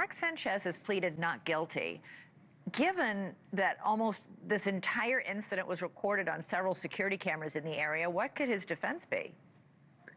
Mark Sanchez has pleaded not guilty. Given that almost this entire incident was recorded on several security cameras in the area, what could his defense be?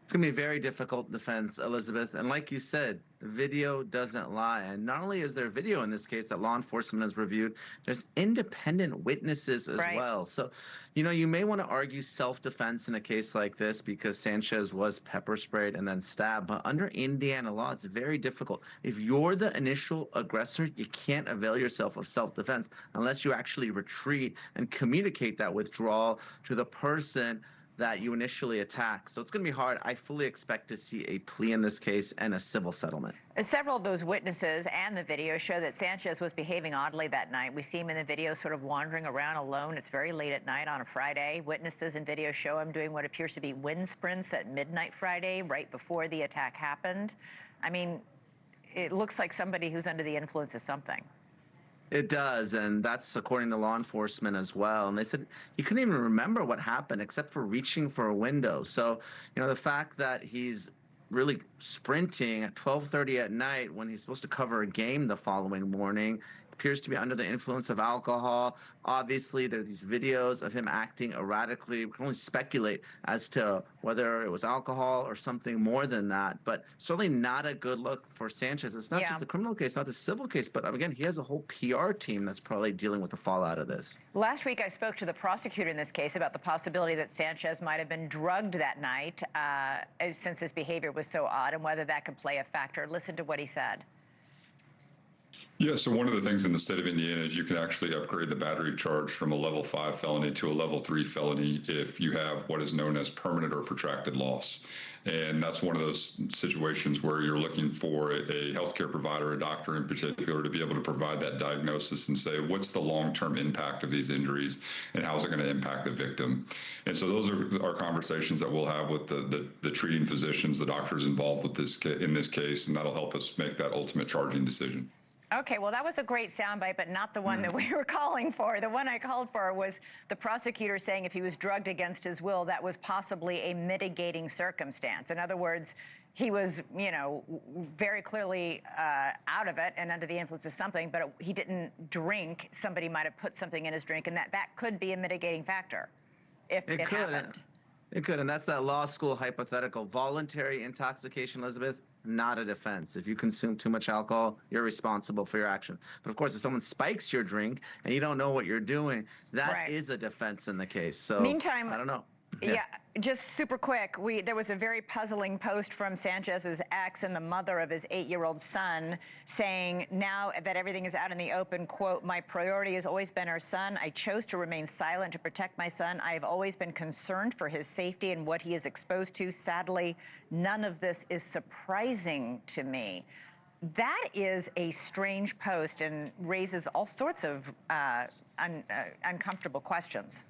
It's going to be a very difficult defense, Elizabeth. And like you said, the video doesn't lie. And not only is there video in this case that law enforcement has reviewed, there's independent witnesses as well. So, you may want to argue self-defense in a case like this because Sanchez was pepper sprayed and then stabbed. But under Indiana law, it's very difficult. If you're the initial aggressor, you can't avail yourself of self-defense unless you actually retreat and communicate that withdrawal to the person that you initially attack. So it's going to be hard. I fully expect to see a plea in this case and a civil settlement. Several of those witnesses and the video show that Sanchez was behaving oddly that night. We see him in the video sort of wandering around alone. It's very late at night on a Friday. Witnesses and video show him doing what appears to be wind sprints at midnight Friday, right before the attack happened. I mean, it looks like somebody who's under the influence of something. It does, and that's according to law enforcement as well. And they said he couldn't even remember what happened except for reaching for a window. So, the fact that he's really sprinting at 12:30 at night when he's supposed to cover a game the following morning appears to be under the influence of alcohol. Obviously, there are these videos of him acting erratically. We can only speculate as to whether it was alcohol or something more than that, but certainly not a good look for Sanchez. It's not just the criminal case, not the civil case, but again, he has a whole PR team that's probably dealing with the fallout of this. Last week, I spoke to the prosecutor in this case about the possibility that Sanchez might have been drugged that night since his behavior was so odd and whether that could play a factor. Listen to what he said. Yeah, so one of the things in the state of Indiana is you can actually upgrade the battery charge from a level 5 felony to a level 3 felony if you have what is known as permanent or protracted loss. And that's one of those situations where you're looking for a healthcare provider, a doctor in particular, to be able to provide that diagnosis and say, what's the long-term impact of these injuries and how is it going to impact the victim? And so those are our conversations that we'll have with the treating physicians, the doctors involved with this in this case, and that'll help us make that ultimate charging decision. Okay, well, that was a great soundbite, but not the one that we were calling for. The one I called for was the prosecutor saying if he was drugged against his will, that was possibly a mitigating circumstance. In other words, he was, very clearly out of it and under the influence of something, but he didn't drink. Somebody might have put something in his drink, and that could be a mitigating factor if it happened. It could, and that's that law school hypothetical. Voluntary intoxication, Elizabeth, not a defense. If you consume too much alcohol, you're responsible for your action. But of course, if someone spikes your drink and you don't know what you're doing, that is a defense in the case. So, meantime, I don't know. Yeah, just super quick. There was a very puzzling post from Sanchez's ex and the mother of his 8-year-old son saying, now that everything is out in the open, quote, my priority has always been our son. I chose to remain silent to protect my son. I have always been concerned for his safety and what he is exposed to. Sadly, none of this is surprising to me. That is a strange post and raises all sorts of uncomfortable questions.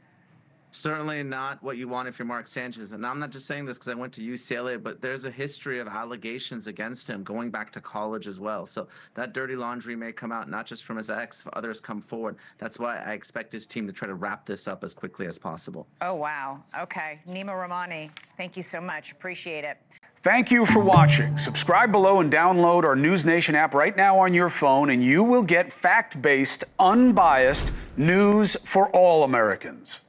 Certainly not what you want if you're Mark Sanchez. And I'm not just saying this because I went to UCLA, but there's a history of allegations against him going back to college as well. So that dirty laundry may come out, not just from his ex, if others come forward. That's why I expect his team to try to wrap this up as quickly as possible. Oh, wow. Okay. Neama Rehmani, thank you so much. Appreciate it. Thank you for watching. Subscribe below and download our NewsNation app right now on your phone, and you will get fact-based, unbiased news for all Americans.